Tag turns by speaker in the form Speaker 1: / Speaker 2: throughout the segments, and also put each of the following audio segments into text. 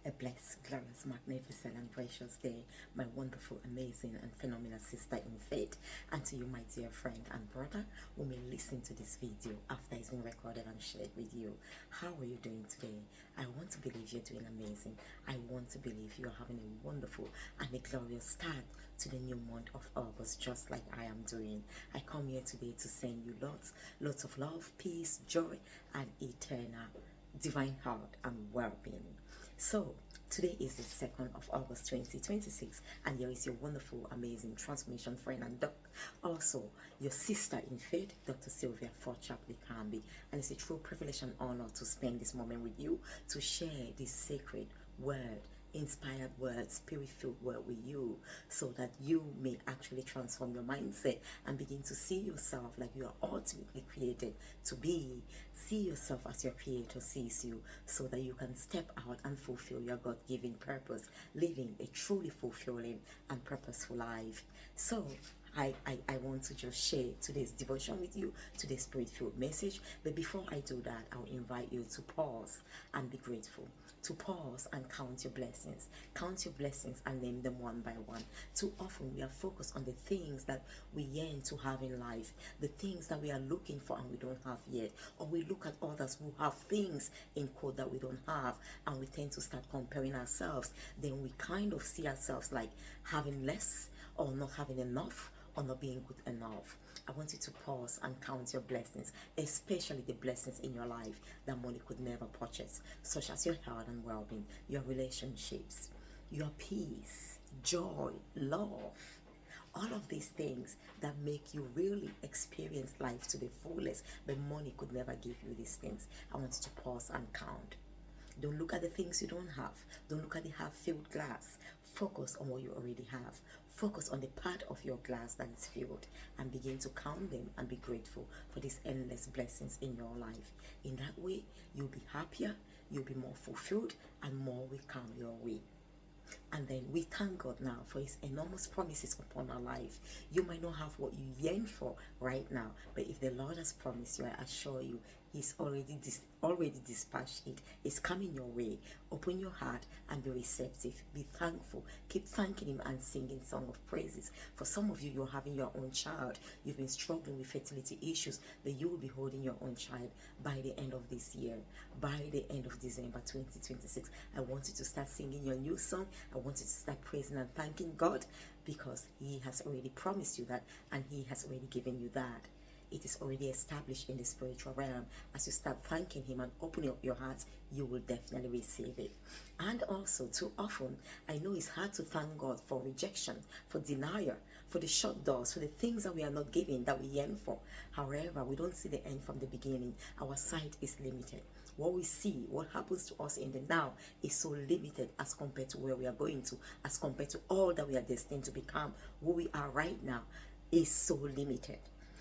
Speaker 1: A blessed, glorious, magnificent, and precious day, my wonderful, amazing, and phenomenal sister in faith, and to you, my dear friend and brother, who may listen to this video after it's been recorded and shared with you. How are you doing today? I want to believe you're doing amazing. I want to believe you're having a wonderful and a glorious start to the new month of August, just like I am doing. I come here today to send you lots of love, peace, joy, and eternal divine health and well-being. So today is the 2nd of August 2026, and here is your wonderful, amazing transformation friend and doc, also your sister in faith, Dr. Sylvia Forchapley Kambi. And it's a true privilege and honor to spend this moment with you, to share this sacred word, inspired word, spirit-filled word with you, so that you may actually transform your mindset and begin to see yourself like you are ultimately created to be. See yourself as your creator sees you, so that you can step out and fulfill your God-given purpose, living a truly fulfilling and purposeful life. So I want to just share today's devotion with you, today's spirit-filled message. But before I do that, I'll invite you to pause and be grateful. To pause and count your blessings. Count your blessings and name them one by one. Too often we are focused on the things that we yearn to have in life, the things that we are looking for and we don't have yet. Or we look at others who have things in quote that we don't have, and we tend to start comparing ourselves. Then we kind of see ourselves like having less, or not having enough, or not being good enough. I want you to pause and count your blessings, especially the blessings in your life that money could never purchase, such as your health and well-being, your relationships, your peace, joy, love. All of these things that make you really experience life to the fullest, but money could never give you these things. I want you to pause and count. Don't look at the things you don't have. Don't look at the half-filled glass. Focus on what you already have. Focus on the part of your glass that is filled, and begin to count them and be grateful for these endless blessings in your life. In that way, you'll be happier, you'll be more fulfilled, and more will come your way. And then we thank God now for His enormous promises upon our life. You might not have what you yearn for right now, but if the Lord has promised you, I assure you, He's already dispatched it. It's coming your way. Open your heart and be receptive. Be thankful. Keep thanking Him and singing song of praises. For some of you, you're having your own child. You've been struggling with fertility issues, but you will be holding your own child by the end of this year, by the end of December 2026. I want you to start singing your new song. I want you to start praising and thanking God, because He has already promised you that, and He has already given you that. It is already established in the spiritual realm. As you start thanking Him and opening up your hearts, you will definitely receive it. And also, too often, I know it's hard to thank God for rejection, for denial, for the shut doors, for the things that we are not giving, that we yearn for. However, we don't see the end from the beginning. Our sight is limited. What we see, what happens to us in the now, is so limited as compared to where we are going to, as compared to all that we are destined to become. Who we are right now is so limited.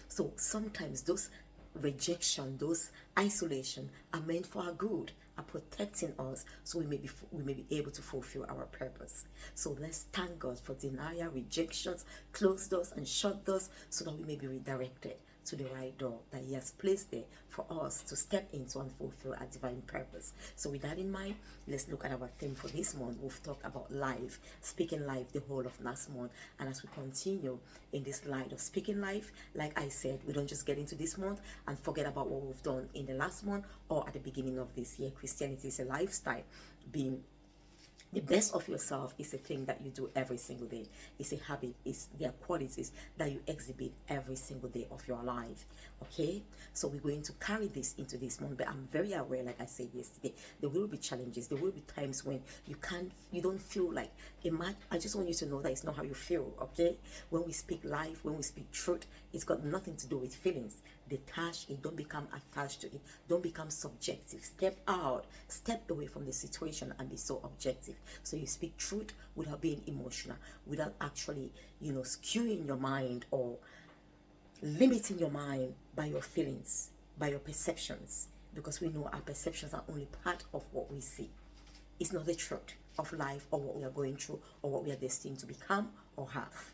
Speaker 1: So sometimes those rejection, those isolation are meant for our good, are protecting us, so we may be able to fulfill our purpose. So let's thank God for denial, rejections, closed doors and shut doors, so that we may be redirected to the right door that He has placed there for us to step into and fulfill our divine purpose. So with that in mind, let's look at our theme for this month. We've talked about life, speaking life the whole of last month. And as we continue in this light of speaking life, like I said, we don't just get into this month and forget about what we've done in the last month or at the beginning of this year. Christianity is a lifestyle. Being the best of yourself is a thing that you do every single day. It's a habit. There are qualities that you exhibit every single day of your life. Okay? So we're going to carry this into this month. But I'm very aware, like I said yesterday, there will be challenges. There will be times when you don't feel like I just want you to know that it's not how you feel. Okay? When we speak life, when we speak truth, it's got nothing to do with feelings. Detach it. Don't become attached to it. Don't become subjective. Step out. Step away from the situation and be so objective. So you speak truth without being emotional, without actually, skewing your mind or limiting your mind by your feelings, by your perceptions, because we know our perceptions are only part of what we see. It's not the truth of life or what we are going through or what we are destined to become or have.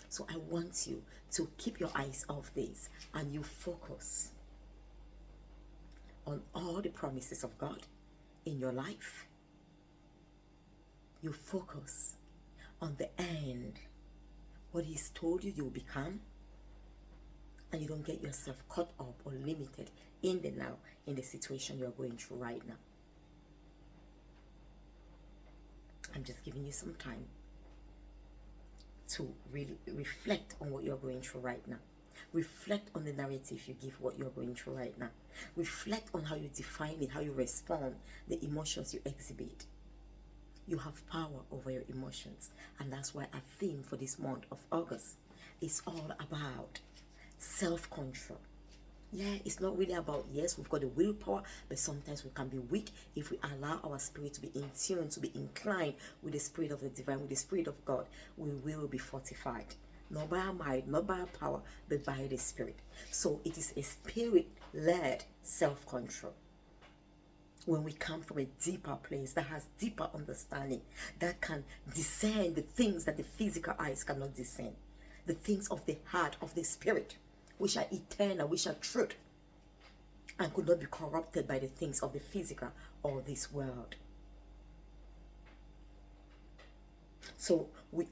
Speaker 1: So I want you to keep your eyes off this and you focus on all the promises of God in your life. You focus on the end, what He's told you you'll become, and you don't get yourself caught up or limited in the now, in the situation you're going through right now. I'm just giving you some time to really reflect on what you're going through right now. Reflect on the narrative you give what you're going through right now. Reflect on how you define it, how you respond, the emotions you exhibit. You have power over your emotions, and that's why our theme for this month of August is all about self-control. Yeah, it's not really about, yes, we've got the willpower, but sometimes we can be weak if we allow our spirit to be in tune, to be inclined with the Spirit of the Divine, with the Spirit of God. We will be fortified, not by our might, not by our power, but by the Spirit. So it is a Spirit-led self-control. When we come from a deeper place that has deeper understanding, that can discern the things that the physical eyes cannot discern, the things of the heart, of the spirit, which are eternal, which are truth, and could not be corrupted by the things of the physical or this world. So we